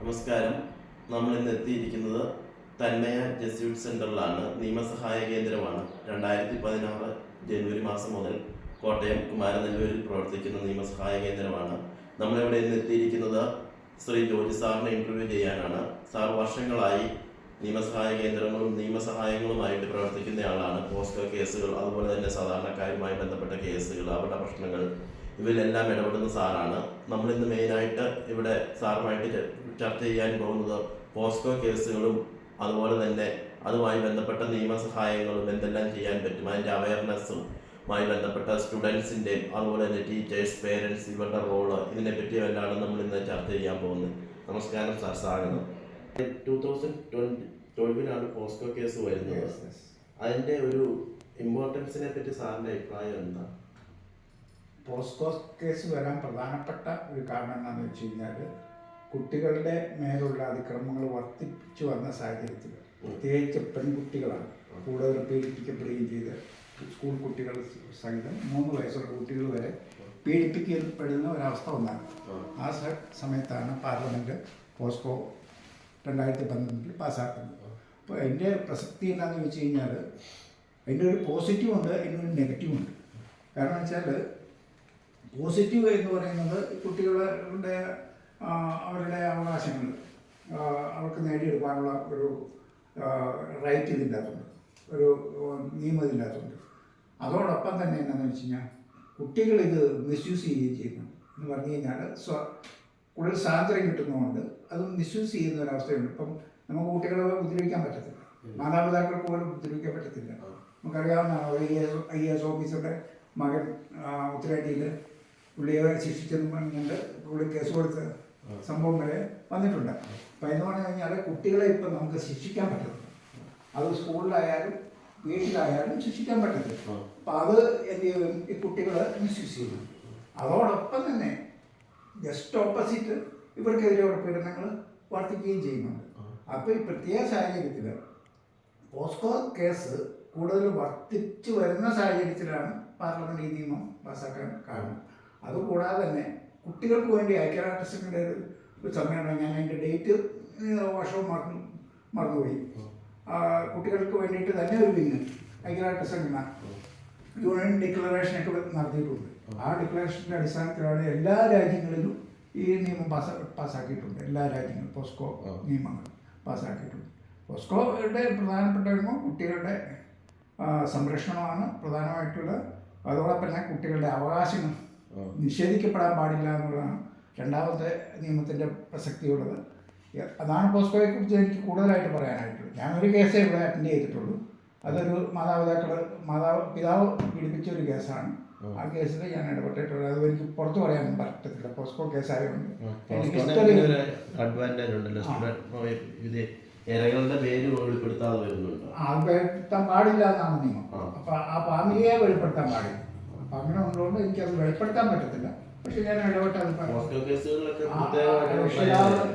നമസ്കാരം. നമ്മൾ ഇന്ന് എത്തിയിരിക്കുന്നത് തന്മയ ജസ്യൂട്ട് സെൻ്ററിലാണ്. നിയമസഹായ കേന്ദ്രമാണ്. 2016 ജനുവരി മാസം മുതൽ കോട്ടയം കുമാരനെല്ലൂരിൽ പ്രവർത്തിക്കുന്ന നിയമസഹായ കേന്ദ്രമാണ്. നമ്മളിവിടെ ഇന്ന് എത്തിയിരിക്കുന്നത് ശ്രീ ജോജി സാറിനെ ഇൻ്റർവ്യൂ ചെയ്യാനാണ്. സാർ വർഷങ്ങളായി നിയമസഹായ കേന്ദ്രങ്ങളും നിയമസഹായങ്ങളുമായിട്ട് പ്രവർത്തിക്കുന്നയാളാണ്. പോസ്കോ കേസുകൾ, അതുപോലെ തന്നെ സാധാരണക്കാരുമായി ബന്ധപ്പെട്ട കേസുകൾ, അവരുടെ പ്രശ്നങ്ങൾ, ഇവയിലെല്ലാം ഇടപെടുന്ന സാറാണ്. നമ്മളിന്ന് മെയിനായിട്ട് ഇവിടെ സാറുമായിട്ട് ചർച്ച ചെയ്യാൻ പോകുന്നത് പോസ്കോ കേസുകളും അതുപോലെ തന്നെ അതുമായി ബന്ധപ്പെട്ട നിയമസഹായങ്ങളും എന്തെല്ലാം ചെയ്യാൻ പറ്റും, അതിൻ്റെ അവയർനെസ്സുമായി ബന്ധപ്പെട്ട സ്റ്റുഡൻസിൻ്റെയും അതുപോലെ തന്നെ ടീച്ചേഴ്സ്, പേരൻസ്, ഇവരുടെ റോള്, ഇതിനെപ്പറ്റിയെല്ലാം നമ്മളിന്ന് ചർച്ച ചെയ്യാൻ പോകുന്നത്. നമസ്കാരം സാർ, സ്വാഗതം. 2012 പോസ്കോ കേസ് വരുന്നത്. അതിൻ്റെ ഒരു ഇമ്പോർട്ടൻസിനെ പറ്റി സാറിൻ്റെ അഭിപ്രായം എന്താ? പോസ്കോ കേസ് വരാൻ പ്രധാനപ്പെട്ട ഒരു കാരണം എന്താണെന്ന് വെച്ച് കഴിഞ്ഞാൽ, കുട്ടികളുടെ മേലുള്ള അതിക്രമങ്ങൾ വർദ്ധിപ്പിച്ചു വന്ന സാഹചര്യത്തിൽ പ്രത്യേകിച്ച് പെൺകുട്ടികളാണ് കൂടുതൽ പീഡിപ്പിക്കപ്പെടുകയും ചെയ്ത് സ്കൂൾ കുട്ടികൾ സഹിതം 3 വയസ്സുള്ള കുട്ടികൾ വരെ പീഡിപ്പിക്കപ്പെടുന്ന ഒരവസ്ഥ വന്നാണ്. ആ സമയത്താണ് പാർലമെൻറ്റ് പോസ്കോ 2012 പാസ്സാക്കുന്നത്. അപ്പോൾ അതിൻ്റെ പ്രസക്തി എന്താണെന്ന് വെച്ച് കഴിഞ്ഞാൽ, അതിൻ്റെ ഒരു പോസിറ്റീവ് ഉണ്ട്, അതിനൊരു നെഗറ്റീവ് ഉണ്ട്. കാരണം വെച്ചാൽ പോസിറ്റീവ് എന്ന് പറയുന്നത് കുട്ടികളുടെ അവരുടെ അവകാശങ്ങൾ അവർക്ക് നേടിയെടുക്കാനുള്ള ഒരു റൈറ്റ് ഇതില്ലാത്തതുണ്ട്, ഒരു നിയമം ഇതില്ലാത്തതുണ്ട്. അതോടൊപ്പം തന്നെ എന്താണെന്ന് വെച്ച് കഴിഞ്ഞാൽ, കുട്ടികളിത് മിസ്യൂസ് ചെയ്യുകയും ചെയ്യുന്നു. എന്ന് പറഞ്ഞു കഴിഞ്ഞാൽ കൂടുതൽ സ്വാതന്ത്ര്യം കിട്ടുന്നതുകൊണ്ട് അത് മിസ്യൂസ് ചെയ്യുന്ന ഒരവസ്ഥയുണ്ട്. ഇപ്പം നമുക്ക് കുട്ടികളെ ഉപദ്രവിക്കാൻ പറ്റത്തില്ല, മാതാപിതാക്കൾക്ക് പോലും ഉപദ്രവിക്കാൻ പറ്റത്തില്ല. നമുക്കറിയാവുന്നതാണ്, IAS ഓഫീസറുടെ മകൻ ഉത്തരേന്ത്യയിൽ പുള്ളിയെ ശിക്ഷിച്ചെന്ന് പറഞ്ഞുകൊണ്ട് പുള്ളി കേസ് കൊടുത്ത സംഭവം വരെ വന്നിട്ടുണ്ട്. അപ്പം എന്ന് പറഞ്ഞു കഴിഞ്ഞാൽ കുട്ടികളെ ഇപ്പം നമുക്ക് ശിക്ഷിക്കാൻ പറ്റത്തില്ല. അത് സ്കൂളിലായാലും വീട്ടിലായാലും ശിക്ഷിക്കാൻ പറ്റത്തില്ല. അപ്പം അത് എന്ത് ചെയ്യും, ഈ കുട്ടികൾ മിസ്യൂസ് ചെയ്യും. അതോടൊപ്പം തന്നെ ജസ്റ്റ് ഓപ്പോസിറ്റ് ഇവർക്കെതിരെയുള്ള പീഡനങ്ങൾ വർദ്ധിക്കുകയും ചെയ്യുന്നുണ്ട്. അപ്പോൾ ഈ പ്രത്യേക സാഹചര്യത്തിൽ പോസ്കോ കേസ് കൂടുതൽ വർദ്ധിച്ചു വരുന്ന സാഹചര്യത്തിലാണ് പാർലമെൻറ്റ് ഈ നിയമം പാസ്സാക്കാൻ കാരണം. അതുകൂടാതെ തന്നെ കുട്ടികൾക്ക് വേണ്ടി ഐക്യരാഷ്ട്രസഭയുടെ ഒരു സമ്മേളനം, ഞാൻ അതിൻ്റെ ഡേറ്റ് വർഷവും മറന്നുപോയി, കുട്ടികൾക്ക് വേണ്ടിയിട്ട് തന്നെ ഒരു വിങ് ഐക്യരാഷ്ട്രസഭ യൂണിയൻ ഡിക്ലറേഷനൊക്കെ നടത്തിയിട്ടുണ്ട്. ആ ഡിക്ലറേഷൻ്റെ അടിസ്ഥാനത്തിലാണ് എല്ലാ രാജ്യങ്ങളിലും ഈ നിയമം പാസ്സാക്കിയിട്ടുണ്ട്. എല്ലാ രാജ്യങ്ങളും പോസ്കോ നിയമങ്ങൾ പാസ്സാക്കിയിട്ടുണ്ട്. പോസ്കോയുടെ പ്രധാനപ്പെട്ട കുട്ടികളുടെ സംരക്ഷണമാണ് പ്രധാനമായിട്ടുള്ളത്. അതോടൊപ്പം തന്നെ കുട്ടികളുടെ അവകാശങ്ങൾ നിഷേധിക്കപ്പെടാൻ പാടില്ല എന്നുള്ളതാണ് രണ്ടാമത്തെ നിയമത്തിൻ്റെ പ്രസക്തിയുള്ളത്. അതാണ് പോസ്കോയെ കുറിച്ച് എനിക്ക് കൂടുതലായിട്ട് പറയാനായിട്ടുള്ളത്. ഞാനൊരു കേസേ ഇവിടെ അറ്റൻഡ് ചെയ്തിട്ടുള്ളൂ. അതൊരു പിതാവ് പീഡിപ്പിച്ച ഒരു കേസാണ്. ആ കേസിൽ ഞാൻ ഇടപെട്ടിട്ടുള്ളത്. അത് എനിക്ക് പുറത്ത് പറയാൻ പറ്റത്തില്ല, പോസ്കോ കേസായതുകൊണ്ട്. വെളിപ്പെടുത്താൻ പാടില്ല എന്നാണ് നിയമം. അപ്പം ആ ഫാമിലിയെ വെളിപ്പെടുത്താൻ പാടില്ല. അപ്പം അങ്ങനെ ഉള്ളതുകൊണ്ട് എനിക്കത് വെളിപ്പെടുത്താൻ പറ്റത്തില്ല. പക്ഷെ ഞാൻ ഇടപെട്ട് അത്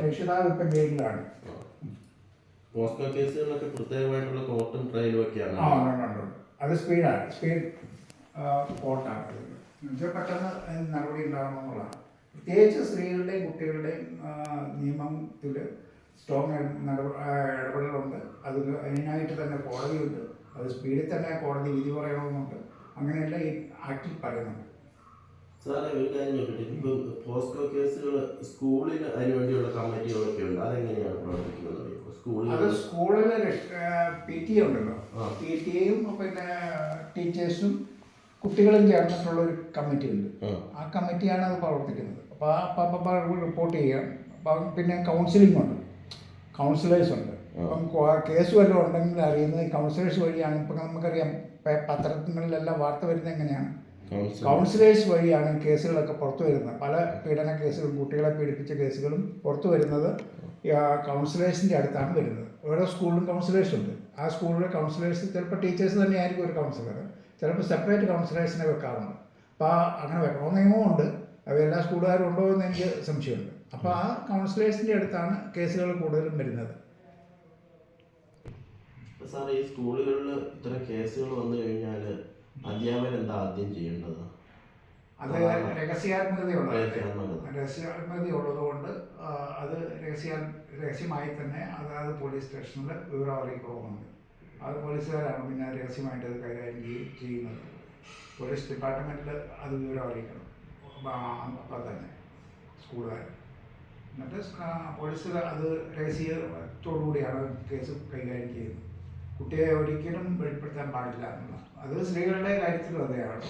രക്ഷിതാവ് ഇപ്പം ജയിലിലാണ്. പോസ്കോ കേസുകളിലൊക്കെ പ്രത്യേകമായിട്ടുള്ള കോർട്ടും ട്രയലും ഒക്കെയാണ്. അത് സ്പീഡ് കോർട്ടാണ്. എന്നുവെച്ചാൽ പെട്ടെന്ന് നടപടി ഉണ്ടാകണമെന്നുള്ളതാണ്. പ്രത്യേകിച്ച് സ്ത്രീകളുടെയും കുട്ടികളുടെയും നിയമത്തിൽ സ്ട്രോങ് ഇടപെടലുണ്ട്. അതിനായിട്ട് തന്നെ കോടതിയുണ്ട്. അത് സ്പീഡിൽ തന്നെ കോടതി വിധി പറയണമെന്നുണ്ട്. അങ്ങനെയല്ല ഈ ആക്ടിൽ പറയുന്നുണ്ട്. സാറേ, ഒരു കാര്യം ചോദിക്കട്ടെ, ഇപ്പം പോസ്കോ കേസുകൾ സ്കൂളിൽ അതിനുവേണ്ടിയുള്ള കമ്മിറ്റികളൊക്കെ ഉണ്ട്, അതെങ്ങനെയാണ് പ്രവർത്തിക്കുന്നത്? സ്കൂളിൽ PTA ഉണ്ടല്ലോ, PTAയും പിന്നെ ടീച്ചേഴ്സും കുട്ടികളും ചേർന്നിട്ടുള്ള ഒരു കമ്മിറ്റി ഉണ്ട്. ആ കമ്മിറ്റിയാണ് അത് പ്രവർത്തിക്കുന്നത്. അപ്പോൾ റിപ്പോർട്ട് ചെയ്യാം. അപ്പം പിന്നെ കൗൺസിലിംഗ് ഉണ്ട്, കൗൺസിലേഴ്സ് ഉണ്ട്. അപ്പം കേസ് വല്ലതും ഉണ്ടെങ്കിൽ അറിയുന്നത് കൗൺസിലേഴ്സ് വഴിയാണ്. ഇപ്പം നമുക്കറിയാം, പത്രങ്ങളിലെല്ലാം വാർത്ത വരുന്നത് എങ്ങനെയാണ്, കൗൺസിലേഴ്സ് വഴിയാണ് കേസുകളൊക്കെ പുറത്തു വരുന്നത്. പല പീഡന കേസുകളും കുട്ടികളെ പീഡിപ്പിച്ച കേസുകളും പുറത്തു വരുന്നത് കൗൺസിലേഴ്സിൻ്റെ അടുത്താണ് വരുന്നത്. ഓരോ സ്കൂളിലും കൗൺസിലേഴ്സ് ഉണ്ട്. ആ സ്കൂളിലെ കൗൺസിലേഴ്സ് ചിലപ്പോൾ ടീച്ചേഴ്സ് തന്നെയായിരിക്കും ഒരു കൗൺസിലർ, ചിലപ്പോൾ സെപ്പറേറ്റ് കൗൺസിലേഴ്സിനെ വെക്കാറുണ്ട്. അപ്പോൾ അങ്ങനെ വെക്കണമെന്ന് നിയമമുണ്ട്. അവ എല്ലാ സ്കൂളുകാരും ഉണ്ടോ എന്ന് എനിക്ക് സംശയമുണ്ട്. അപ്പോൾ ആ കൗൺസിലേഴ്സിൻ്റെ അടുത്താണ് കേസുകൾ കൂടുതലും വരുന്നത്. സാർ, ഈ സ്കൂളുകളിൽ ഇത്തരം കേസുകൾ വന്നു കഴിഞ്ഞാൽ അധ്യാപകൻ എന്താ ആദ്യം ചെയ്യേണ്ടത്? അത് രഹസ്യാത്മകതയുള്ളത് കൊണ്ട് അത് രഹസ്യമായി തന്നെ അതായത് പോലീസ് സ്റ്റേഷനിൽ വിവരം അറിയിക്കണമെന്നുണ്ട്. അത് പോലീസുകാരാണ് പിന്നെ രഹസ്യമായിട്ട് അത് കൈകാര്യം ചെയ്യുന്നത്. പോലീസ് ഡിപ്പാർട്ട്മെൻറ്റിൽ അത് വിവരം അറിയിക്കണം അപ്പം തന്നെ സ്കൂളുകാർ. എന്നിട്ട് പോലീസ് അത് രഹസ്യത്തോടുകൂടിയാണ് കേസ് കൈകാര്യം ചെയ്യുന്നത്. കുട്ടിയെ ഒരിക്കലും വെളിപ്പെടുത്താൻ പാടില്ല എന്നുള്ള അത് സ്ത്രീകളുടെ കാര്യത്തിലും അതെയാണ്,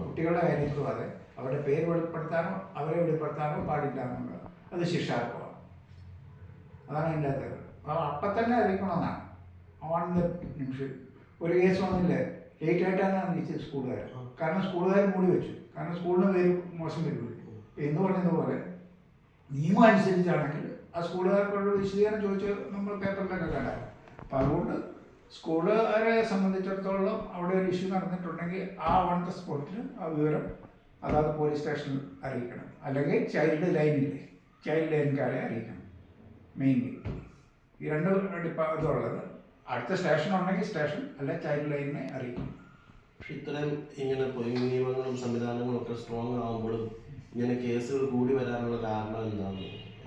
കുട്ടികളുടെ കാര്യത്തിലും അതെ. അവരുടെ പേര് വെളിപ്പെടുത്താനോ അവരെ വെളിപ്പെടുത്താനോ പാടില്ല എന്നുള്ളത് അത് ശിക്ഷാർഹമാണ്. അതാണ് അതിൻ്റെ അകത്ത്. അപ്പം തന്നെ അറിയിക്കണമെന്നാണ്. ഓൺ ദ നിമിഷം ഒരു കേസ് വന്നില്ലേ, ലേറ്റായിട്ടാണ് അറിയിച്ചത് സ്കൂളുകാർ. കാരണം സ്കൂളുകാർ മൂടി വെച്ചു. കാരണം സ്കൂളിന് പേര് മോശം വരില്ല എന്ന് പറഞ്ഞതുപോലെ നിയമം അനുസരിച്ചാണെങ്കിൽ ആ സ്കൂളുകാർക്കുള്ള വിശദീകരണം ചോദിച്ച് നമ്മൾ പേപ്പറിലൊക്കെ കണ്ടാൽ. അപ്പം അതുകൊണ്ട് സ്കൂളുകാരെ സംബന്ധിച്ചിടത്തോളം അവിടെ ഒരു ഇഷ്യൂ നടന്നിട്ടുണ്ടെങ്കിൽ ആ ഓൺ ദ സ്പോട്ടിൽ ആ വിവരം അതായത് പോലീസ് സ്റ്റേഷനിൽ അറിയിക്കണം. അല്ലെങ്കിൽ ചൈൽഡ് ലൈൻകാരെ അറിയിക്കണം. മെയിൻലി ഈ രണ്ട് ഇതുള്ളത്. അടുത്ത സ്റ്റേഷൻ ഉണ്ടെങ്കിൽ സ്റ്റേഷൻ, അല്ല ചൈൽഡ് ലൈനിനെ അറിയിക്കണം. പക്ഷെ ഇത്രയും ഇങ്ങനെ നിയമങ്ങളും സംവിധാനങ്ങളും ഒക്കെ സ്ട്രോങ് ആകുമ്പോഴും ഇങ്ങനെ കേസുകൾ കൂടി വരാനുള്ള കാരണം എന്താണ്?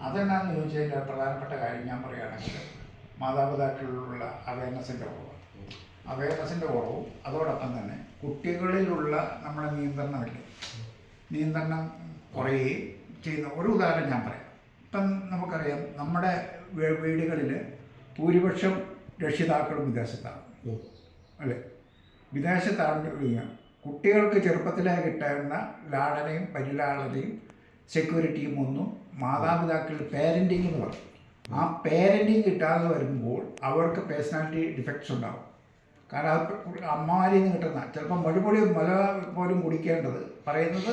അതെന്നാന്ന് ചോദിച്ചതിൻ്റെ പ്രധാനപ്പെട്ട കാര്യം ഞാൻ പറയുകയാണെങ്കിൽ മാതാപിതാക്കളിലുള്ള അവയർനെസ്സിൻ്റെ കുറവും അതോടൊപ്പം തന്നെ കുട്ടികളിലുള്ള നമ്മുടെ നിയന്ത്രണം കുറയുകയും ചെയ്യുന്ന ഒരു ഉദാഹരണം ഞാൻ പറയാം. ഇപ്പം നമുക്കറിയാം നമ്മുടെ വീടുകളിൽ ഭൂരിപക്ഷം രക്ഷിതാക്കളും വിദേശത്താണ് അല്ലേ. വിദേശത്താണ് കുട്ടികൾക്ക് ചെറുപ്പത്തിലേ കിട്ടുന്ന ലാളനയും പരിലാളനയും സെക്യൂരിറ്റിയും ഒന്നും മാതാപിതാക്കൾ പേരൻറ്റിങ് എന്ന് പറയും. ആ പേരൻറ്റിങ് കിട്ടാതെ വരുമ്പോൾ അവർക്ക് പേഴ്സണാലിറ്റി ഡിഫക്ട്സ് ഉണ്ടാകും. കാരണം അത് അമ്മമാരിൽ നിന്ന് കിട്ടുന്ന ചിലപ്പോൾ മുല പോലും കുടിക്കേണ്ടത് പറയുന്നത്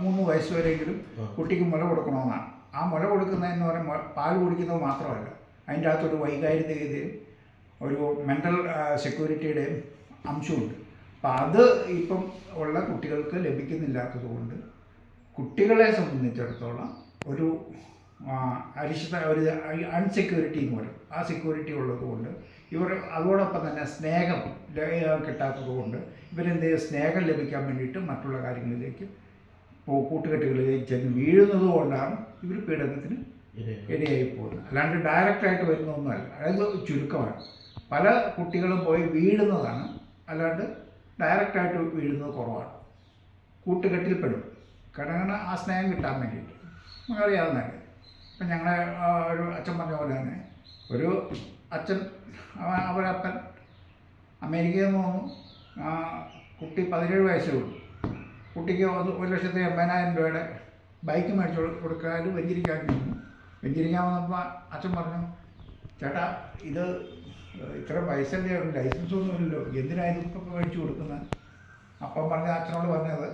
3 വയസ്സ് വരെയെങ്കിലും കുട്ടിക്ക് മുല കൊടുക്കണമെന്നാണ്. ആ മുല കൊടുക്കുന്നതെന്ന് പറയുമ്പോൾ പാൽ കുടിക്കുന്നത് മാത്രമല്ല, അതിൻ്റെ അകത്തൊരു വൈകാരികതയും ഒരു മെൻ്റൽ സെക്യൂരിറ്റിയുടെയും അംശമുണ്ട്. അപ്പം അത് ഇപ്പം ഉള്ള കുട്ടികൾക്ക് ലഭിക്കുന്നില്ലാത്തത് കൊണ്ട് കുട്ടികളെ സംബന്ധിച്ചിടത്തോളം ഒരു ഒരു അൺസെക്യൂരിറ്റി എന്ന് പറയും. ആ സെക്യൂരിറ്റി ഉള്ളത് കൊണ്ട് ഇവർ അതോടൊപ്പം തന്നെ സ്നേഹം കിട്ടാത്തത് കൊണ്ട് ഇവരെന്ത് ചെയ്യും, സ്നേഹം ലഭിക്കാൻ വേണ്ടിയിട്ട് മറ്റുള്ള കാര്യങ്ങളിലേക്ക് കൂട്ടുകെട്ടുകളിലേക്ക് ചെന്ന് വീഴുന്നത് കൊണ്ടാണ് ഇവർ പീഡനത്തിന് ഇടയായി പോകുന്നത്. അല്ലാണ്ട് ഡയറക്റ്റായിട്ട് വരുന്നതൊന്നുമല്ല. അതായത് ചുരുക്കമാണ്. പല കുട്ടികളും പോയി വീഴുന്നതാണ്, അല്ലാണ്ട് ഡയറക്റ്റായിട്ട് വീഴുന്നത് കുറവാണ്. കൂട്ടുകെട്ടിൽപ്പെടും. കാരണം ആ സ്നേഹം കിട്ടാൻ വേണ്ടിയിട്ട് നമുക്കറിയാവുന്നതല്ലേ. ഇപ്പം ഞങ്ങളെ ഒരു അച്ഛൻ പറഞ്ഞ പോലെ തന്നെ ഒരു അച്ഛൻ അവരപ്പൻ അമേരിക്കയിൽ നിന്ന് വന്നു. കുട്ടി 17 വയസ്സേ ഉള്ളൂ. കുട്ടിക്ക് 1,80,000 രൂപയുടെ ബൈക്ക് മേടിച്ചു കൊടുക്കാനും വെഞ്ചരിക്കാൻ നിന്നു. വെഞ്ചരിക്കാൻ വന്നപ്പോൾ അച്ഛൻ പറഞ്ഞു, ചേട്ടാ ഇത് ഇത്ര പൈസൻ്റെ ഒരു ലൈസൻസ് ഒന്നുമില്ലല്ലോ, എന്തിനായിരുന്നു ഇപ്പം മേടിച്ചു കൊടുക്കുന്നത്? അപ്പം അച്ഛനോട് പറഞ്ഞത്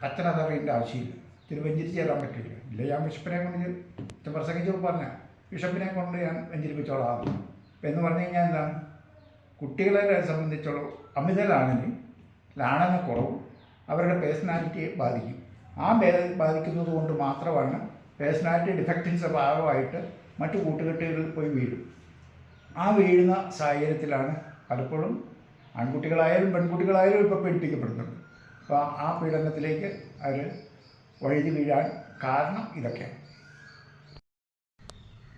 അച്ഛനതറിയേണ്ട ആവശ്യമില്ല, ഇത്തിരി വെഞ്ചരിച്ച് തരാൻ പറ്റില്ല. ഇല്ല, ഞാൻ ബിഷപ്പിനെ കൊണ്ട് അച്ഛൻ പ്രസംഗിച്ചപ്പോൾ പറഞ്ഞ ബിഷപ്പിനെ കൊണ്ട് ഞാൻ വെഞ്ചരിപ്പിച്ചോളാം എന്ന് പറഞ്ഞു കഴിഞ്ഞാൽ എന്താണ്, കുട്ടികളെ സംബന്ധിച്ചോളം അമിത ലാളനക്കുറവും അവരുടെ പേഴ്സണാലിറ്റിയെ ബാധിക്കും. ആ ബാധിക്കുന്നത് കൊണ്ട് മാത്രമാണ് പേഴ്സണാലിറ്റി ഡിഫക്റ്റിൻ്റെ ഭാഗമായിട്ട് മറ്റു കൂട്ടുകെട്ടുകളിൽ പോയി വീഴും. ആ വീഴുന്ന സാഹചര്യത്തിലാണ് പലപ്പോഴും ആൺകുട്ടികളായാലും പെൺകുട്ടികളായാലും ഇപ്പോൾ പീഡിപ്പിക്കപ്പെടുന്നുണ്ട്. അപ്പോൾ ആ പീഡനത്തിലേക്ക് അവർ വഴുതി വീഴാൻ കാരണം ഇതൊക്കെയാണ്.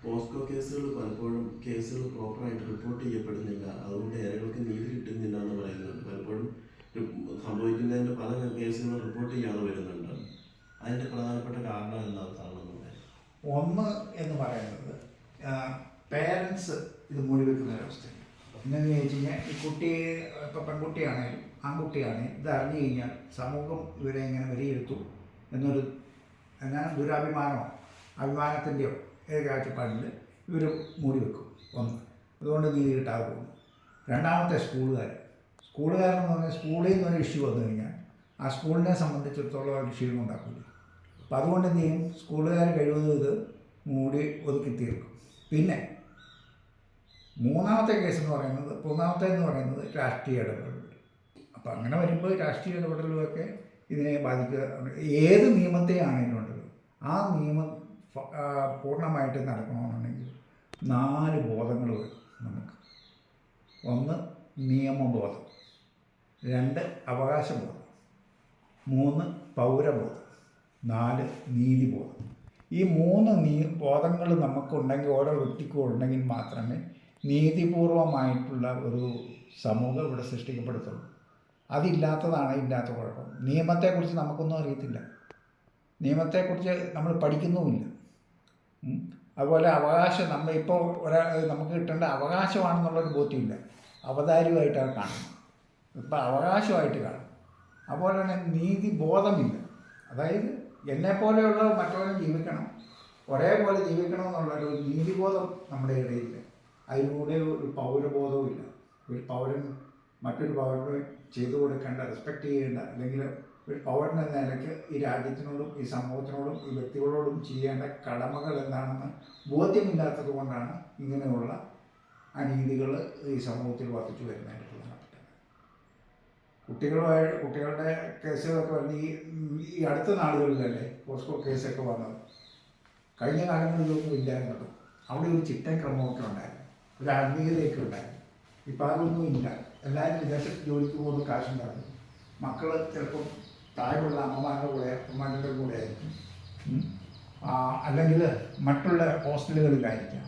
പോസ്കോ കേസുകൾ പലപ്പോഴും കേസുകൾ പ്രോപ്പറായിട്ട് റിപ്പോർട്ട് ചെയ്യപ്പെടുന്നില്ല, അതുകൊണ്ട് ഇരകൾക്ക് നീതി കിട്ടുന്നില്ല എന്ന് പറയുന്നുണ്ട്. പലപ്പോഴും സംഭവിക്കുന്നതിൻ്റെ പല കേസുകളും റിപ്പോർട്ട് ചെയ്യാതെ വരുന്നുണ്ട്. അതിൻ്റെ പ്രധാനപ്പെട്ട കാരണം എന്താണെന്ന് ഒന്ന് എന്ന് പറയുന്നത് പേരൻസ് ഇത് മൂടി വെക്കുന്ന ഒരവസ്ഥയാണ്. എന്നു ചോദിച്ചു കഴിഞ്ഞാൽ ഈ കുട്ടി ഇപ്പോൾ പെൺകുട്ടിയാണെങ്കിലും ആൺകുട്ടിയാണെങ്കിലും ഇത് അറിഞ്ഞു കഴിഞ്ഞാൽ സമൂഹം ഇവരെ എങ്ങനെ വിലയിരുത്തും എന്നൊരു അഭിമാനത്തിൻ്റെയോ കാഴ്ചപ്പാടിൽ ഇവർ മൂടി വെക്കും. ഒന്ന്, അതുകൊണ്ട് നീതി കിട്ടാതെ പോകുന്നു. രണ്ടാമത്തെ സ്കൂളുകാരെന്ന് പറഞ്ഞാൽ സ്കൂളിൽ നിന്നൊരു ഇഷ്യൂ വന്നു കഴിഞ്ഞാൽ ആ സ്കൂളിനെ സംബന്ധിച്ചിടത്തോളം ഒരു ക്ഷീണം ഉണ്ടാക്കില്ല. അപ്പം അതുകൊണ്ട് എന്ത് ചെയ്യും, സ്കൂളുകാർ കഴിവതും ഇത് മൂടി ഒതുക്കി തീർക്കും. പിന്നെ മൂന്നാമത്തെ എന്ന് പറയുന്നത് രാഷ്ട്രീയ ഇടപെടലുകൾ. അപ്പം അങ്ങനെ വരുമ്പോൾ രാഷ്ട്രീയ ഇടപെടലുകളൊക്കെ ഇതിനെ ബാധിക്കുക. ഏത് നിയമത്തെയാണെങ്കിലും ഉണ്ടല്ലോ, ആ നിയമം പൂർണ്ണമായിട്ട് നടക്കണമെന്നുണ്ടെങ്കിൽ 4 ബോധങ്ങൾ വരും നമുക്ക്. 1 നിയമബോധം, 2 അവകാശബോധം, 3 പൗരബോധം, 4 നീതിബോധം. ഈ 3 ബോധങ്ങൾ നമുക്കുണ്ടെങ്കിൽ, ഓരോ വ്യക്തിക്കും ഉണ്ടെങ്കിൽ മാത്രമേ നീതിപൂർവമായിട്ടുള്ള ഒരു സമൂഹം ഇവിടെ സൃഷ്ടിക്കപ്പെടത്തുള്ളൂ. അതില്ലാത്തതാണ് ഇല്ലാത്ത കുഴപ്പം. നിയമത്തെക്കുറിച്ച് നമുക്കൊന്നും അറിയത്തില്ല, നിയമത്തെക്കുറിച്ച് നമ്മൾ പഠിക്കുന്നുമില്ല. അതുപോലെ അവകാശം, നമ്മളിപ്പോൾ നമുക്ക് കിട്ടേണ്ട അവകാശമാണെന്നുള്ളൊരു ബോധ്യമില്ല, അവതാരികമായിട്ടാണ് കാണുന്നത്. ഇപ്പം അവകാശമായിട്ട് കാണും. അതുപോലെ തന്നെ നീതിബോധമില്ല. അതായത് എന്നെപ്പോലെയുള്ള മറ്റവരും ജീവിക്കണം, ഒരേപോലെ ജീവിക്കണമെന്നുള്ളൊരു നീതിബോധം നമ്മുടെ ഇടയില്ല. അതിലൂടെ ഒരു പൗരബോധവും ഇല്ല. ഒരു പൗരൻ മറ്റൊരു പൗരന് ചെയ്തു കൊടുക്കേണ്ട, റെസ്പെക്റ്റ് ചെയ്യേണ്ട, അല്ലെങ്കിൽ ഒരു പൗരൻ എന്ന നിലയ്ക്ക് ഈ രാജ്യത്തിനോടും ഈ സമൂഹത്തിനോടും ഈ വ്യക്തികളോടും ചെയ്യേണ്ട കടമകൾ എന്താണെന്ന് ബോധ്യമില്ലാത്തത് കൊണ്ടാണ് ഇങ്ങനെയുള്ള അനീതികൾ ഈ സമൂഹത്തിൽ വർദ്ധിച്ചു വരുന്നതിൻ്റെ പ്രധാനപ്പെട്ട. കുട്ടികളുടെ കേസുകളൊക്കെ വന്ന് ഈ അടുത്ത നാളുകളിലല്ലേ പോസ്കോ കേസൊക്കെ വന്നത്. കഴിഞ്ഞ കാലങ്ങളിലൊന്നും ഇല്ലായിരുന്നല്ലോ. അവിടെ ഒരു ചിട്ടൻ ക്രമമൊക്കെ ഉണ്ടായിരുന്നു, ഒരു ആത്മീയതയൊക്കെ ഉണ്ടായിരുന്നു. ഇപ്പം അതൊന്നും ഇല്ല. എല്ലാവരും വിദേശത്ത് ജോലിക്ക് പോകുന്ന കാശുണ്ടായിരുന്നു. മക്കൾ ചിലപ്പം താഴെയുള്ള അമ്മമാരുടെ കൂടെ അമ്മമാരുടെ കൂടെ ആയിരിക്കും, അല്ലെങ്കിൽ മറ്റുള്ള ഹോസ്റ്റലുകളിലായിരിക്കാം.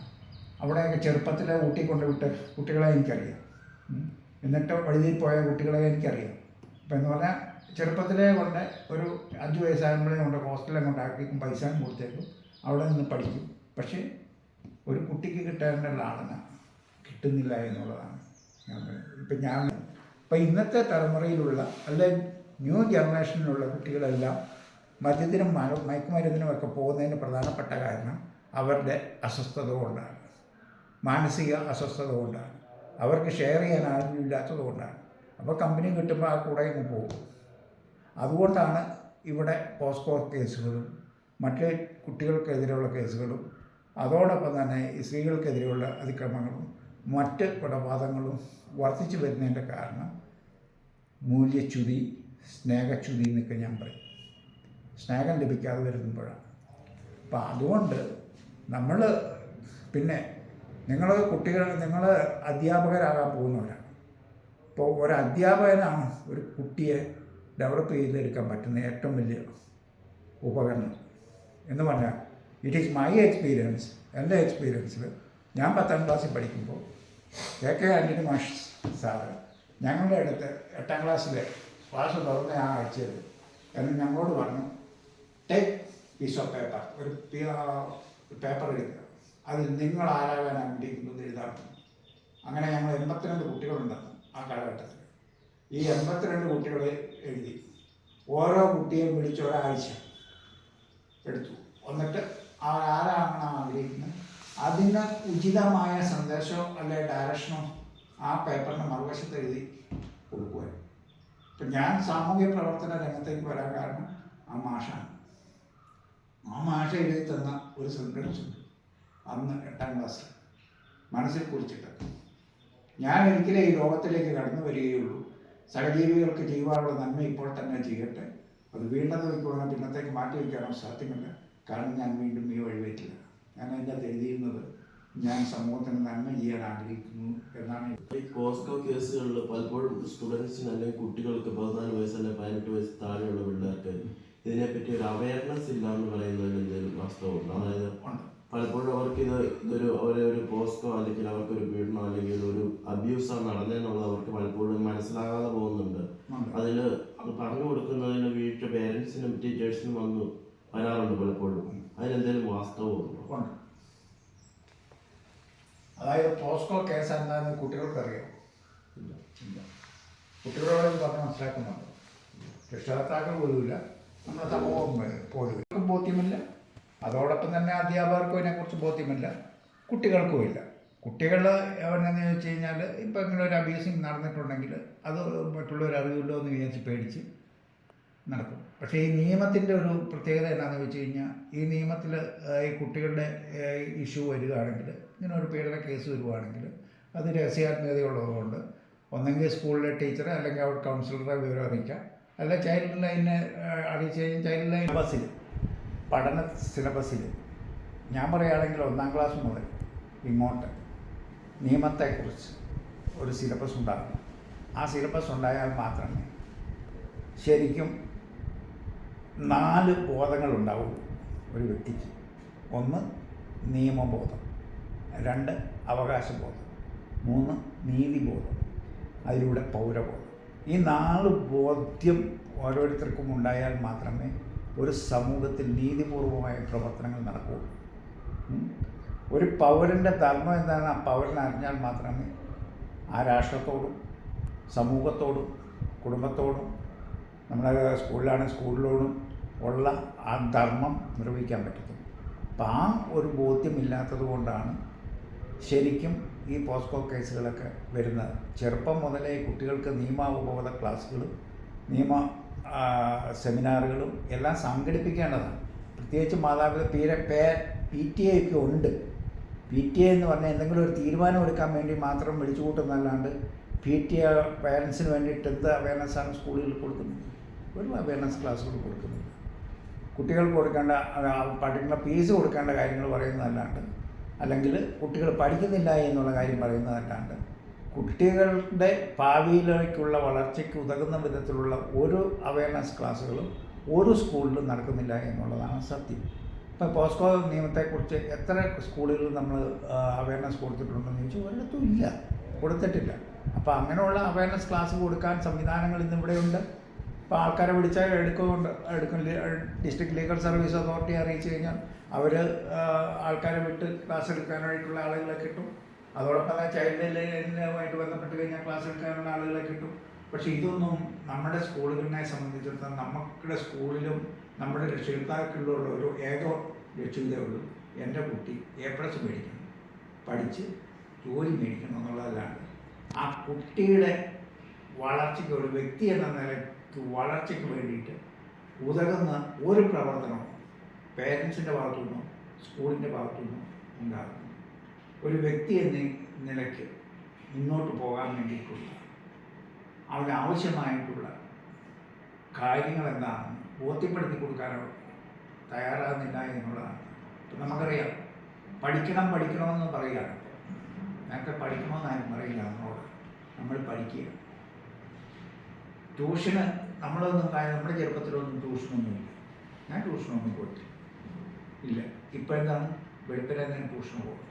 അവിടെയൊക്കെ ചെറുപ്പത്തിലെ ഊട്ടി കൊണ്ടുവിട്ട് കുട്ടികളെ എനിക്കറിയാം. എന്നിട്ട് വഴിയിൽ പോയ കുട്ടികളെ എനിക്കറിയാം. ഇപ്പം എന്ന് പറഞ്ഞാൽ ചെറുപ്പത്തിലെ കൊണ്ട് ഒരു 5 വയസ്സാകുമ്പോഴേ കൊണ്ട് ഹോസ്റ്റലിൽ കൊണ്ടാക്കിക്കും, പൈസ കൊടുത്തേക്കും, അവിടെ നിന്ന് പഠിക്കും. പക്ഷേ ഒരു കുട്ടിക്ക് കിട്ടേണ്ട ആളിന് കിട്ടുന്നില്ല എന്നുള്ളതാണ് ഞാൻ പറയുന്നത്. ഇപ്പം ഇന്നത്തെ തലമുറയിലുള്ള അല്ലെങ്കിൽ ന്യൂ ജനറേഷനിലുള്ള കുട്ടികളെല്ലാം മദ്യത്തിനും മയക്കുമരുന്നിനും ഒക്കെ പോകുന്നതിന് പ്രധാനപ്പെട്ട കാരണം അവരുടെ അസ്വസ്ഥത കൊണ്ടാണ്, മാനസിക അസ്വസ്ഥത കൊണ്ടാണ്, അവർക്ക് ഷെയർ ചെയ്യാൻ ആരുമില്ലാത്തത് കൊണ്ടാണ്. അപ്പോൾ കമ്പനി കിട്ടുമ്പോൾ ആ കൂടെ ഇങ്ങ് പോകും. അതുകൊണ്ടാണ് ഇവിടെ പോസ്കോ കേസുകളും മറ്റ് കുട്ടികൾക്കെതിരെയുള്ള കേസുകളും അതോടൊപ്പം തന്നെ ഈ സ്ത്രീകൾക്കെതിരെയുള്ള അതിക്രമങ്ങളും മറ്റ് കൊലപാതകങ്ങളും വർദ്ധിച്ചു വരുന്നതിൻ്റെ കാരണം മൂല്യച്യുതി, സ്നേഹച്യുതി എന്നൊക്കെ ഞാൻ പറയും. സ്നേഹം ലഭിക്കാതെ വരുമ്പോഴാണ്. അപ്പം അതുകൊണ്ട് നമ്മൾ പിന്നെ നിങ്ങൾ അധ്യാപകരാകാൻ പോകുന്നവരാണ്. ഇപ്പോൾ ഒരു അധ്യാപകനാണ് ഒരു കുട്ടിയെ ഡെവലപ്പ് ചെയ്തെടുക്കാൻ പറ്റുന്ന ഏറ്റവും വലിയ ഉപകരണം എന്ന് പറഞ്ഞാൽ, ഇറ്റ് ഈസ് മൈ എക്സ്പീരിയൻസ്. എൻ്റെ എക്സ്പീരിയൻസിൽ ഞാൻ 10ാം ക്ലാസ്സിൽ പഠിക്കുമ്പോൾ KK ആൻ്റണി മാഷ് സാറ് ഞങ്ങളുടെ അടുത്ത് 8ാം ക്ലാസ്സിലെ ക്ലാസ് തുറന്ന ആ ആഴ്ചയിൽ എന്ന് ഞങ്ങളോട് പറഞ്ഞു, ടേക്ക് പീസ് ഓഫ് പേപ്പർ, ഒരു പേപ്പർ എടുക്കുക, അതിൽ നിങ്ങൾ ആരാകാൻ ആഗ്രഹിക്കുന്നത് എഴുതാൻ. അങ്ങനെ ഞങ്ങൾ 82 കുട്ടികളുണ്ടായിരുന്നു ആ കാലഘട്ടത്തിൽ. ഈ 82 കുട്ടികളെ എഴുതി. ഓരോ കുട്ടിയെയും വിളിച്ച് ഒരാഴ്ച എടുത്തു. എന്നിട്ട് ആരാകണം ആഗ്രഹിക്കുന്നത് അതിന് ഉചിതമായ സന്ദേശമോ അല്ലെങ്കിൽ ഡയറക്ഷനോ ആ പേപ്പറിന് മറുവശത്ത് എഴുതി കൊടുക്കുമായിരുന്നു. ഇപ്പം ഞാൻ സാമൂഹ്യ പ്രവർത്തന രംഗത്തേക്ക് വരാൻ കാരണം ആ മാഷാണ്. ആ മാഷ എഴുതി തന്ന ഒരു സെൻറ്റൻസ് ഉണ്ട് അന്ന് 8ാം ക്ലാസ്സിൽ മനസ്സിൽ കുറിച്ചിട്ട്, ഞാൻ ഒരിക്കലും ഈ ലോകത്തിലേക്ക് കടന്നു വരികയുള്ളൂ, സഹജീവികൾക്ക് ചെയ്യുവാനുള്ള നന്മ ഇപ്പോൾ തന്നെ ചെയ്യട്ടെ, അത് വീണ്ടും വയ്ക്കുവാനോ പിന്നത്തേക്ക് മാറ്റി വയ്ക്കാനോ സാധ്യമല്ല, കാരണം ഞാൻ വീണ്ടും ഈ വഴിവെറ്റില്ല. ഞാൻ അതിൻ്റെ അകത്ത് എഴുതിയിരുന്നത് ഞാൻ സമൂഹത്തിന് നന്മ ചെയ്യാൻ ആഗ്രഹിക്കുന്നു എന്നാണ്. ഈ പോസ്കോ കേസുകളിൽ പലപ്പോഴും സ്റ്റുഡൻസിന് അല്ലെങ്കിൽ കുട്ടികൾക്ക് 14 വയസ്സ് അല്ലെങ്കിൽ 18 വയസ്സ് താഴെയുള്ള പിള്ളേർക്ക് ഇതിനെപ്പറ്റി ഒരു അവയർനെസ് ഇല്ല എന്ന് പറയുന്നതിൽ എന്തെങ്കിലും വാസ്തവമുണ്ട്? അതായത് പലപ്പോഴും അവർക്ക് അവരെ ഒരു പോസ്കോ അല്ലെങ്കിൽ അവർക്കൊരു പീഡനം അല്ലെങ്കിൽ ഒരു അബ്യൂസാണ് നടന്നതെന്നുള്ളത് അവർക്ക് പലപ്പോഴും മനസ്സിലാകാതെ പോകുന്നുണ്ട്. അതിൽ അത് പറഞ്ഞു കൊടുക്കുന്നതിന് വീട്ടിൽ പേരൻസിനും ടീച്ചേഴ്സിനും വരാറുണ്ട് പലപ്പോഴും. അതിലെന്തെങ്കിലും വാസ്തവമുണ്ടോ? അതായത് പോസ്കോ കേസ് എന്താണെന്ന് കുട്ടികൾക്ക് അറിയാം. കുട്ടികളോട് പറഞ്ഞ് മനസ്സിലാക്കുന്നുണ്ട്. രക്ഷകർത്താക്കൾ പോലുമില്ല, നമ്മുടെ സമൂഹം പോലും ബോധ്യമില്ല. അതോടൊപ്പം തന്നെ അധ്യാപകർക്കും ഇതിനെക്കുറിച്ച് ബോധ്യമില്ല, കുട്ടികൾക്കുമില്ല. കുട്ടികൾ എവിടെയെന്ന് ചോദിച്ചു കഴിഞ്ഞാൽ ഇപ്പം ഇങ്ങനെ ഒരു അബ്യൂസിങ് നടന്നിട്ടുണ്ടെങ്കിൽ അത് മറ്റുള്ളവർ അറിയില്ലോ എന്ന് വിചാരിച്ച് പേടിച്ച് നടക്കും. പക്ഷേ ഈ നിയമത്തിൻ്റെ ഒരു പ്രത്യേകത എന്താണെന്ന് വെച്ച് കഴിഞ്ഞാൽ, ഈ നിയമത്തിൽ ഈ കുട്ടികളുടെ ഇഷ്യൂ വരികയാണെങ്കിൽ, ഇങ്ങനെ ഒരു പീഡന കേസ് വരുവാണെങ്കിൽ അത് രഹസ്യാത്മകതയുള്ളതുകൊണ്ട് ഒന്നെങ്കിൽ സ്കൂളിലെ ടീച്ചറെ അല്ലെങ്കിൽ അവിടെ കൗൺസിലറെ വിവരം അറിയിക്കാം, അല്ല ചൈൽഡ് ലൈനെ അറിയിച്ച് കഴിഞ്ഞാൽ ചൈൽഡ് ലൈൻ പഠന സിലബസിൽ ഞാൻ പറയുകയാണെങ്കിൽ 1ാം ക്ലാസ് മുതൽ ഇങ്ങോട്ട് നിയമത്തെക്കുറിച്ച് ഒരു സിലബസ് ഉണ്ടാകും. ആ സിലബസ് ഉണ്ടായാൽ മാത്രമേ ശരിക്കും 4 ബോധങ്ങളുണ്ടാവും ഒരു വ്യക്തിക്ക്. 1 നിയമബോധം, 2 അവകാശബോധം, 3 നീതിബോധം, അതിലൂടെ പൗരബോധം. ഈ 4 ബോധ്യം ഓരോരുത്തർക്കും ഉണ്ടായാൽ മാത്രമേ ഒരു സമൂഹത്തിൽ നീതിപൂർവമായ പ്രവർത്തനങ്ങൾ നടക്കുകയുള്ളൂ. ഒരു പൗരൻ്റെ ധർമ്മം എന്താണെന്ന് ആ പൗരൻ അറിഞ്ഞാൽ മാത്രമേ ആ രാഷ്ട്രത്തോടും സമൂഹത്തോടും കുടുംബത്തോടും നമ്മുടെ സ്കൂളിലോടും ഉള്ള ആ ധർമ്മം നിർവഹിക്കാൻ പറ്റത്തുള്ളൂ. അപ്പം ആ ഒരു ബോധ്യമില്ലാത്തത് കൊണ്ടാണ് ശരിക്കും ഈ പോസ്കോ കേസുകളൊക്കെ വരുന്നത്. ചെറുപ്പം മുതലേ കുട്ടികൾക്ക് നിയമാവബോധ ക്ലാസ്സുകളും സെമിനാറുകളും എല്ലാം സംഘടിപ്പിക്കേണ്ടതാണ്. പ്രത്യേകിച്ച് PTA ഒക്കെ ഉണ്ട്. PTA എന്ന് പറഞ്ഞാൽ എന്തെങ്കിലും ഒരു തീരുമാനം എടുക്കാൻ വേണ്ടി മാത്രം വിളിച്ചു കൂട്ടുന്നല്ലാണ്ട് PTA പേരൻസിന് വേണ്ടിയിട്ട് എന്ത് അവയർനെസ്സാണ് സ്കൂളുകളിൽ കൊടുക്കുന്നത്? ഒരു അവയർനെസ് ക്ലാസ്സുകൾ കൊടുക്കുന്നില്ല. കുട്ടികൾക്ക് കൊടുക്കേണ്ട പഠിക്കുന്ന ഫീസ് കൊടുക്കേണ്ട കാര്യങ്ങൾ പറയുന്നതല്ലാണ്ട്, അല്ലെങ്കിൽ കുട്ടികൾ പഠിക്കുന്നില്ല എന്നുള്ള കാര്യം പറയുന്നതല്ലാണ്ട്, കുട്ടികളുടെ ഭാവിയിലേക്കുള്ള വളർച്ചയ്ക്ക് ഉതകുന്ന വിധത്തിലുള്ള ഒരു അവയർനെസ് ക്ലാസ്സുകളും ഒരു സ്കൂളിലും നടക്കുന്നില്ല എന്നുള്ളതാണ് സത്യം. ഇപ്പം പോസ്കോ നിയമത്തെക്കുറിച്ച് എത്ര സ്കൂളുകളിൽ നമ്മൾ അവയർനെസ് കൊടുത്തിട്ടുണ്ടെന്ന് ചോദിച്ചാൽ ഒരിടത്തും ഇല്ല, കൊടുത്തിട്ടില്ല. അപ്പോൾ അങ്ങനെയുള്ള അവയർനെസ് ക്ലാസ് കൊടുക്കാൻ സംവിധാനങ്ങൾ ഇന്നിവിടെയുണ്ട്. ഇപ്പോൾ ആൾക്കാരെ വിളിച്ചാൽ എടുക്കും. ഡിസ്ട്രിക്ട് ലീഗൽ സർവീസ് അതോറിറ്റി അറിയിച്ചു കഴിഞ്ഞാൽ അവർ ആൾക്കാരെ വിട്ട് ക്ലാസ് എടുക്കാനായിട്ടുള്ള ആളുകളെ കിട്ടും. അതോടൊപ്പം തന്നെ ചൈൽഡ് ലൈനുമായിട്ട് ബന്ധപ്പെട്ട് കഴിഞ്ഞാൽ ക്ലാസ് എടുക്കാനുള്ള ആളുകളെ കിട്ടും. പക്ഷേ ഇതൊന്നും നമ്മുടെ സ്കൂളുകളിനെ സംബന്ധിച്ചിടത്തോളം നമ്മുടെ സ്കൂളിലും നമ്മുടെ രക്ഷിതാക്കളിലുള്ള ഒരു ഏക ലക്ഷ്യതയേ ഉള്ളൂ, എൻ്റെ കുട്ടി A+ മേടിക്കണം, പഠിച്ച് ജോലി മേടിക്കണം എന്നുള്ളതല്ലാണ്ട് ആ കുട്ടിയുടെ വളർച്ചയ്ക്ക്, ഒരു വ്യക്തി എന്ന നിലയ്ക്ക് വളർച്ചയ്ക്ക് വേണ്ടിയിട്ട് ഉതകുന്ന ഒരു പ്രവർത്തനവും പേരൻസിൻ്റെ ഭാഗത്തുനിന്നോ സ്കൂളിൻ്റെ ഭാഗത്തുനിന്നോ ഉണ്ടാകുന്നു. ഒരു വ്യക്തി എന്ന നിലയ്ക്ക് മുന്നോട്ട് പോകാൻ വേണ്ടിയിട്ടുള്ള അവനാവശ്യമായിട്ടുള്ള കാര്യങ്ങൾ എന്താണെന്ന് ബോധ്യപ്പെടുത്തി കൊടുക്കാനോ തയ്യാറാകുന്നില്ല എന്നുള്ളതാണ്. ഇപ്പം നമുക്കറിയാം, പഠിക്കണമെന്ന് പറയുകയാണ്. ഞങ്ങൾക്ക് പഠിക്കണമെന്നാരും പറയില്ല നമ്മളോട്. നമ്മൾ പഠിക്കുക. ട്യൂഷന് നമ്മുടെ ചെറുപ്പത്തിലൊന്നും ട്യൂഷനൊന്നുമില്ല. ഞാൻ ട്യൂഷനൊന്നും പോയിട്ടില്ല. ഇല്ല. ഇപ്പോൾ എന്താണ്, വെളുപ്പിനെ തന്നെ ട്യൂഷന് പോകും.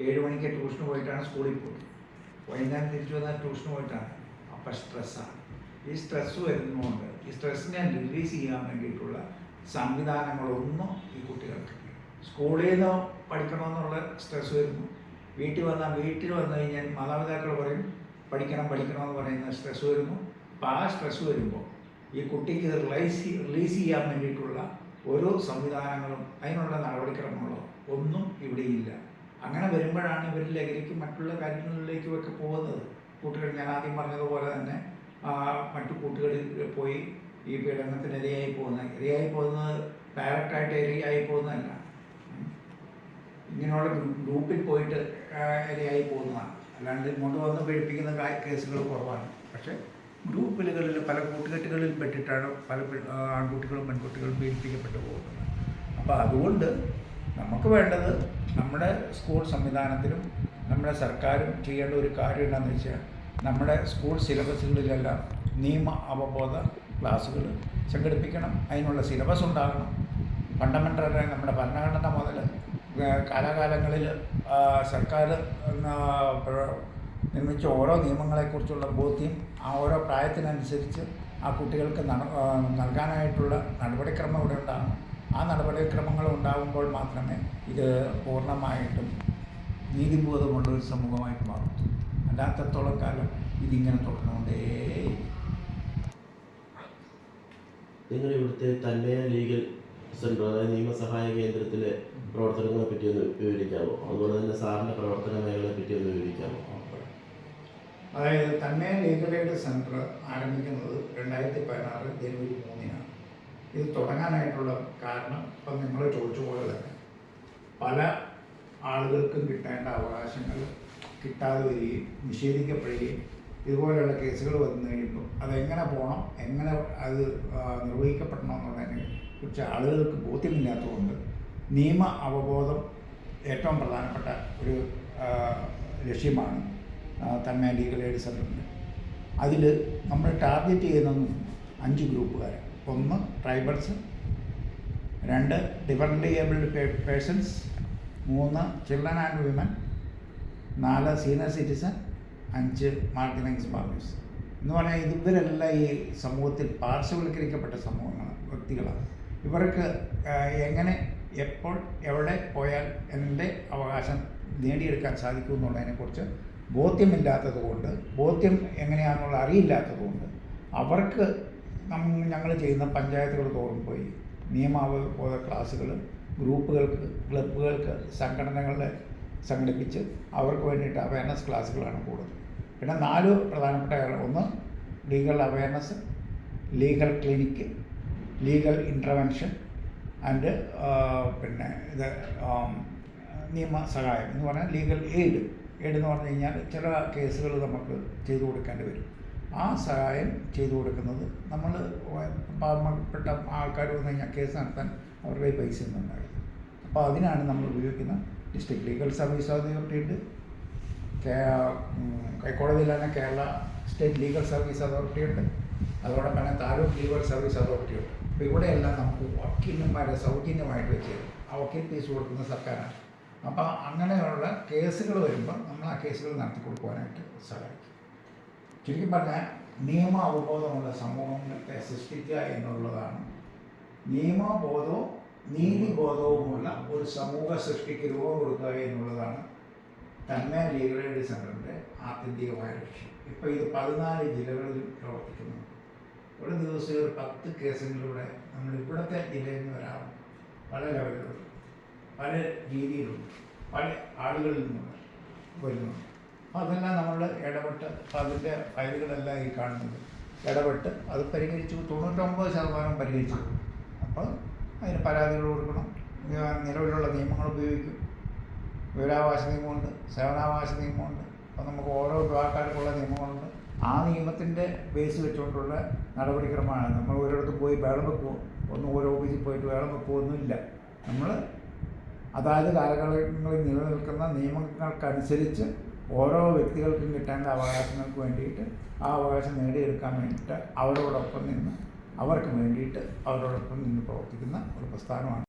7 മണിക്ക് ട്യൂഷന് പോയിട്ടാണ് സ്കൂളിൽ പോകുന്നത്. വൈകുന്നേരം തിരിച്ചു വന്നാൽ ട്യൂഷന് പോയിട്ടാണ്. അപ്പം സ്ട്രെസ്സാണ്. ഈ സ്ട്രെസ്സ് വരുന്നതുകൊണ്ട് ഈ സ്ട്രെസ്സിനെ റിലീസ് ചെയ്യാൻ വേണ്ടിയിട്ടുള്ള സംവിധാനങ്ങളൊന്നും ഈ കുട്ടികൾക്ക്. സ്കൂളിൽ നിന്ന് പഠിക്കണമെന്നുള്ള സ്ട്രെസ് വരുന്നു. വീട്ടിൽ വന്നു കഴിഞ്ഞാൽ മാതാപിതാക്കൾ പറയും പഠിക്കണമെന്ന് പറയുന്ന സ്ട്രെസ് വരുന്നു. അപ്പോൾ ആ സ്ട്രെസ് വരുമ്പോൾ ഈ കുട്ടിക്ക് റിലീസ് ചെയ്യാൻ വേണ്ടിയിട്ടുള്ള ഓരോ സംവിധാനങ്ങളും അതിനുള്ള നടപടിക്രമങ്ങളോ ഒന്നും ഇവിടെയില്ല. അങ്ങനെ വരുമ്പോഴാണ് ഇവർ ലഹരിക്കും മറ്റുള്ള കാര്യങ്ങളിലേക്കുമൊക്കെ പോകുന്നത്. കൂട്ടുകൾ, ഞാൻ ആദ്യം പറഞ്ഞതുപോലെ തന്നെ മറ്റു കൂട്ടുകളിൽ പോയി ഈ പീഡനത്തിന് ഇരയായി പോകുന്നത് ഡയറക്റ്റായിട്ട് ഇരയായി പോകുന്നതല്ല, ഇങ്ങനെയുള്ള ഗ്രൂപ്പിൽ പോയിട്ട് ഇരയായി പോകുന്നതാണ്. അല്ലാണ്ട് ഇങ്ങോട്ട് വന്ന് പീഡിപ്പിക്കുന്ന കേസുകൾ കുറവാണ്. പക്ഷേ ഗ്രൂപ്പുകളിൽ പല കൂട്ടുകെട്ടുകളിൽ പെട്ടിട്ടാണ് പല ആൺകുട്ടികളും പെൺകുട്ടികളും പീഡിപ്പിക്കപ്പെട്ടു പോകുന്നത്. അപ്പോൾ അതുകൊണ്ട് നമുക്ക് വേണ്ടത് നമ്മുടെ സ്കൂൾ സംവിധാനത്തിലും നമ്മുടെ സർക്കാരും ചെയ്യേണ്ട ഒരു കാര്യം എന്താണെന്ന് വെച്ചാൽ, നമ്മുടെ സ്കൂൾ സിലബസുകളിലെല്ലാം നിയമ അവബോധ ക്ലാസ്സുകൾ സംഘടിപ്പിക്കണം. അതിനുള്ള സിലബസ് ഉണ്ടാകണം. ഫണ്ടമെൻ്റലായി നമ്മുടെ ഭരണഘടന മുതൽ കാലാകാലങ്ങളിൽ സർക്കാർ നിർമ്മിച്ച ഓരോ നിയമങ്ങളെക്കുറിച്ചുള്ള ബോധ്യം ആ ഓരോ പ്രായത്തിനനുസരിച്ച് ആ കുട്ടികൾക്ക് നൽകാനായിട്ടുള്ള നടപടിക്രമം ഇവിടെ ഉണ്ടാകും. ആ നടപടിക്രമങ്ങൾ ഉണ്ടാകുമ്പോൾ മാത്രമേ ഇത് പൂർണ്ണമായിട്ടും നീതിബോധമുള്ള ഒരു സമൂഹമായിട്ട് മാറും. അല്ലാത്തത്തോളം കാലം ഇതിങ്ങനെ തുടർന്നുകൊണ്ടേ. നിങ്ങൾ ഇവിടുത്തെ തന്മയ ലീഗൽ സെൻ്റർ, അതായത് നിയമസഹായ കേന്ദ്രത്തിലെ പ്രവർത്തനങ്ങളെ പറ്റി ഒന്ന് വിവരിക്കാമോ? അതുപോലെ തന്നെ സാറിൻ്റെ പ്രവർത്തന മേഖലയെ പറ്റി ഒന്ന് വിവരിക്കാമോ? അതായത് തന്മയ ലീഗൽ എയ്ഡ് സെൻറ്റർ ആരംഭിക്കുന്നത് 2016 ജനുവരി 3-നാണ്. ഇത് തുടങ്ങാനായിട്ടുള്ള കാരണം ഇപ്പം നിങ്ങൾ ചോദിച്ച പോലെ തന്നെ പല ആളുകൾക്കും കിട്ടേണ്ട അവകാശങ്ങൾ കിട്ടാതെ വരികയും നിഷേധിക്കപ്പെടുകയും ഇതുപോലെയുള്ള കേസുകൾ വന്നു കഴിയുമ്പോൾ അതെങ്ങനെ പോകണം, എങ്ങനെ അത് നിർവഹിക്കപ്പെടണം എന്നുള്ളതിനെ കുറിച്ച് ആളുകൾക്ക് ബോധ്യമില്ലാത്തതുകൊണ്ട് നിയമ അവബോധം ഏറ്റവും പ്രധാനപ്പെട്ട ഒരു ലക്ഷ്യമാണ് തന്മയ ലീഗൽ എയ്ഡ് സെൻ്ററിന്. അതിൽ നമ്മൾ ടാർഗറ്റ് ചെയ്യുന്നതും 5 ഗ്രൂപ്പുകാരാണ്. ഒന്ന് tribals, 2 differently abled persons, 3 children and women, 4 senior citizen, 5 marginalised families എന്ന് പറഞ്ഞാൽ ഇവരെല്ലാം ഈ സമൂഹത്തിൽ പാർശ്വവൽക്കരിക്കപ്പെട്ട വ്യക്തികളാണ്. ഇവർക്ക് എങ്ങനെ എപ്പോൾ എവിടെ പോയാൽ എൻ്റെ അവകാശം നേടിയെടുക്കാൻ സാധിക്കും എന്നുള്ളതിനെക്കുറിച്ച് ബോധ്യമില്ലാത്തത് കൊണ്ട്, ബോധ്യം എങ്ങനെയാണെന്നുള്ള അറിയില്ലാത്തതുകൊണ്ട് അവർക്ക് ഞങ്ങൾ ചെയ്യുന്ന പഞ്ചായത്തുകൾ തോറും പോയി നിയമാവബോധ ക്ലാസ്സുകൾ, ഗ്രൂപ്പുകൾക്ക്, ക്ലബ്ബുകൾക്ക്, സംഘടനകളെ സംഘടിപ്പിച്ച് അവർക്ക് വേണ്ടിയിട്ട് അവയർനെസ് ക്ലാസ്സുകളാണ് കൂടുതൽ. പിന്നെ 4 പ്രധാനപ്പെട്ട കാര്യങ്ങൾ: ഒന്ന് legal awareness, legal clinic, legal intervention and പിന്നെ ഇത് നിയമസഹായം എന്ന് പറഞ്ഞാൽ ലീഗൽ എയ്ഡ് എന്ന് പറഞ്ഞു കഴിഞ്ഞാൽ ചില കേസുകൾ നമുക്ക് ചെയ്തു കൊടുക്കേണ്ടി വരും. ആ സഹായം ചെയ്തു കൊടുക്കുന്നത് നമ്മൾ പാവപ്പെട്ട ആൾക്കാർ വന്നു കഴിഞ്ഞാൽ കേസ് നടത്താൻ അവരുടെ പൈസ ഒന്നും ഉണ്ടാവില്ല. അപ്പോൾ അതിനാണ് നമ്മൾ ഉപയോഗിക്കുന്ന ഡിസ്ട്രിക്ട് ലീഗൽ സർവീസ് അതോറിറ്റി ഉണ്ട്, ഹൈക്കോടതിയിലാണ് Kerala state legal service authority ഉണ്ട്, അതോടൊപ്പം തന്നെ താലൂക്ക് ലീഗൽ സർവീസ് അതോറിറ്റി ഉണ്ട്. അപ്പോൾ ഇവിടെയെല്ലാം നമുക്ക് വക്കീലന്മാരെ സൗജന്യമായിട്ട് വെച്ച് തരും. ആ വക്കീൽ ഫീസ് കൊടുക്കുന്ന സർക്കാരാണ്. അപ്പോൾ അങ്ങനെയുള്ള കേസുകൾ വരുമ്പോൾ നമ്മൾ ആ കേസുകൾ നടത്തി കൊടുക്കുവാനായിട്ട് സഹായിക്കും. ചുരുക്കി പറഞ്ഞാൽ നിയമ അവബോധമുള്ള സമൂഹത്തെ സൃഷ്ടിക്കുക എന്നുള്ളതാണ്, നിയമബോധവും നീതിബോധവുമുള്ള ഒരു സമൂഹ സൃഷ്ടിക്ക് രൂപം കൊടുക്കുക എന്നുള്ളതാണ് തന്മയ ലീഗൽ എയ്ഡ് സെൻ്ററിൻ്റെ ആത്യന്തികമായ ലക്ഷ്യം. ഇപ്പോൾ ഇത് 14 ജില്ലകളിൽ പ്രവർത്തിക്കുന്നുണ്ട്. ഒരു ദിവസം ഒരു 10 കേസുകളിലൂടെ നമ്മൾ ഇവിടുത്തെ ജില്ലയിൽ നിന്ന് വരാം. പല ലെവലുകളുണ്ട്, പല രീതിയിലുണ്ട്, പല ആളുകളിൽ നിന്നുള്ള വരുന്നുണ്ട്. അപ്പോൾ അതെല്ലാം നമ്മൾ ഇടപെട്ട്, അപ്പോൾ അതിൻ്റെ ഫയലുകളെല്ലാം ഈ കാണുന്നത് ഇടപെട്ട് അത് പരിഹരിച്ചു. 99% പരിഹരിച്ചു. അപ്പോൾ അതിന് പരാതികൾ കൊടുക്കണം. നിലവിലുള്ള നിയമങ്ങൾ ഉപയോഗിക്കും. വിവരാവകാശ നിയമമുണ്ട്, സേവനാവകാശ നിയമമുണ്ട്. അപ്പോൾ നമുക്ക് ഓരോ വിഭാഗക്കാർക്കുള്ള നിയമങ്ങളുണ്ട്. ആ നിയമത്തിൻ്റെ ബേസ് വെച്ചുകൊണ്ടുള്ള നടപടിക്രമമാണ്. നമ്മൾ ഒരിടത്ത് പോയി വേളം വെക്കുമോ, ഓരോ ഓഫീസിൽ പോയിട്ട് വേളം വെക്കുമോ ഒന്നുമില്ല. നമ്മൾ അതായത് കാലഘട്ടങ്ങളിൽ നിലനിൽക്കുന്ന നിയമങ്ങൾക്കനുസരിച്ച് ഓരോ വ്യക്തികൾക്കും കിട്ടേണ്ട അവകാശങ്ങൾക്ക് വേണ്ടിയിട്ട് ആ അവകാശം നേടിയെടുക്കാൻ വേണ്ടിയിട്ട് അവരോടൊപ്പം നിന്ന്, അവർക്ക് വേണ്ടിയിട്ട് അവരോടൊപ്പം നിന്ന് പ്രവർത്തിക്കുന്ന ഒരു പ്രസ്ഥാനമാണ്.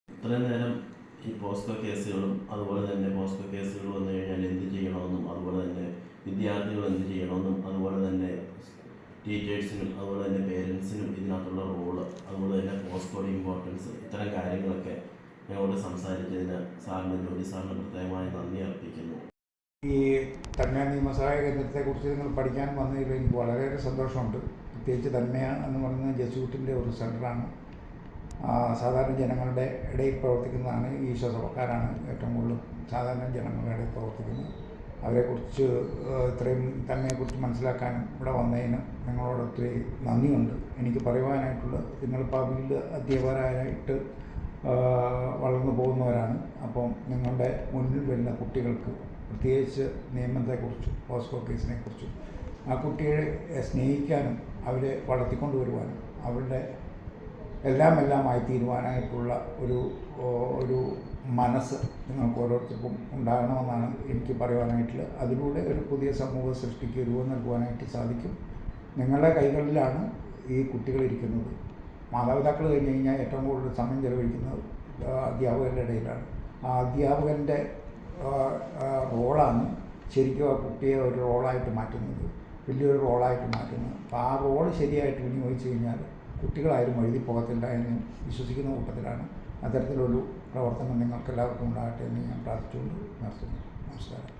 ഇത്രയും നേരം ഈ പോസ്കോ കേസുകളും അതുപോലെ തന്നെ പോസ്കോ കേസുകൾ വന്നു കഴിഞ്ഞാൽ എന്ത് ചെയ്യണമെന്നും, അതുപോലെ തന്നെ വിദ്യാർത്ഥികൾ എന്ത് ചെയ്യണമെന്നും, അതുപോലെ തന്നെ ടീച്ചേഴ്സിനും അതുപോലെ തന്നെ പേരൻസിനും ഇതിനകത്തുള്ള റോള്, അതുപോലെ തന്നെ പോസ്കോയുടെ ഇമ്പോർട്ടൻസ്, ഇത്തരം കാര്യങ്ങളൊക്കെ ഞങ്ങളോട് സംസാരിച്ചതിന് ജോലി സാറിന് പ്രത്യേകമായി നന്ദി അർപ്പിക്കുന്നു. ഈ തന്മയ നിയമസഹായ കേന്ദ്രത്തെക്കുറിച്ച് നിങ്ങൾ പഠിക്കാൻ വന്നതിൽ എനിക്ക് വളരെയേറെ സന്തോഷമുണ്ട്. പ്രത്യേകിച്ച് തന്മയ എന്ന് പറയുന്നത് ജെസ്യൂട്ടിൻ്റെ ഒരു സെൻ്ററാണ്. സാധാരണ ജനങ്ങളുടെ ഇടയിൽ പ്രവർത്തിക്കുന്നതാണ്. ഈശോ സഭക്കാരാണ് ഏറ്റവും കൂടുതൽ സാധാരണ ജനങ്ങളുടെ ഇടയിൽ പ്രവർത്തിക്കുന്നത്. അവരെക്കുറിച്ച് ഇത്രയും തന്മയെക്കുറിച്ച് മനസ്സിലാക്കാനും ഇവിടെ വന്നതിന് നിങ്ങളോട് ഒത്തിരി നന്ദിയുണ്ട്. എനിക്ക് പറയുവാനായിട്ടുള്ളത്, നിങ്ങൾ പബ്ലിക് അധ്യാപകരായിട്ട് വളർന്നു പോകുന്നവരാണ്. അപ്പം നിങ്ങളുടെ മുന്നിൽ വരുന്ന കുട്ടികൾക്ക്, പ്രത്യേകിച്ച് നിയമത്തെക്കുറിച്ചും പോസ്കോ കേസിനെക്കുറിച്ചും, ആ കുട്ടിയെ സ്നേഹിക്കാനും അവരെ വളർത്തിക്കൊണ്ടുവരുവാനും അവരുടെ എല്ലാമായി തീരുവാനായിട്ടുള്ള ഒരു മനസ്സ് നിങ്ങൾക്ക് ഓരോരുത്തർക്കും ഉണ്ടാകണമെന്നാണ് എനിക്ക് പറയുവാനായിട്ടുള്ളത്. അതിലൂടെ ഒരു പുതിയ സമൂഹ സൃഷ്ടിക്ക് രൂപം നൽകുവാനായിട്ട് സാധിക്കും. നിങ്ങളുടെ കൈകളിലാണ് ഈ കുട്ടികളിരിക്കുന്നത്. മാതാപിതാക്കൾ കഴിഞ്ഞ് കഴിഞ്ഞാൽ ഏറ്റവും കൂടുതൽ സമയം ചെലവഴിക്കുന്നത് അധ്യാപകരുടെ ഇടയിലാണ്. ആ അധ്യാപകൻ്റെ റോളാണ് ശരിക്കും ആ കുട്ടിയെ ഒരു റോളായിട്ട് മാറ്റുന്നത്, വലിയൊരു റോളായിട്ട് മാറ്റുന്നത്. അപ്പോൾ ആ റോള് ശരിയായിട്ട് വിനിയോഗിച്ച് കഴിഞ്ഞാൽ കുട്ടികളാരും എഴുതി പോകത്തില്ല എന്ന് വിശ്വസിക്കുന്ന കൂട്ടത്തിലാണ്. അത്തരത്തിലൊരു പ്രവർത്തനം നിങ്ങൾക്കെല്ലാവർക്കും ഉണ്ടാകട്ടെ എന്ന് ഞാൻ പ്രാർത്ഥിച്ചുകൊണ്ട് നിർത്തുന്നു. നമസ്കാരം.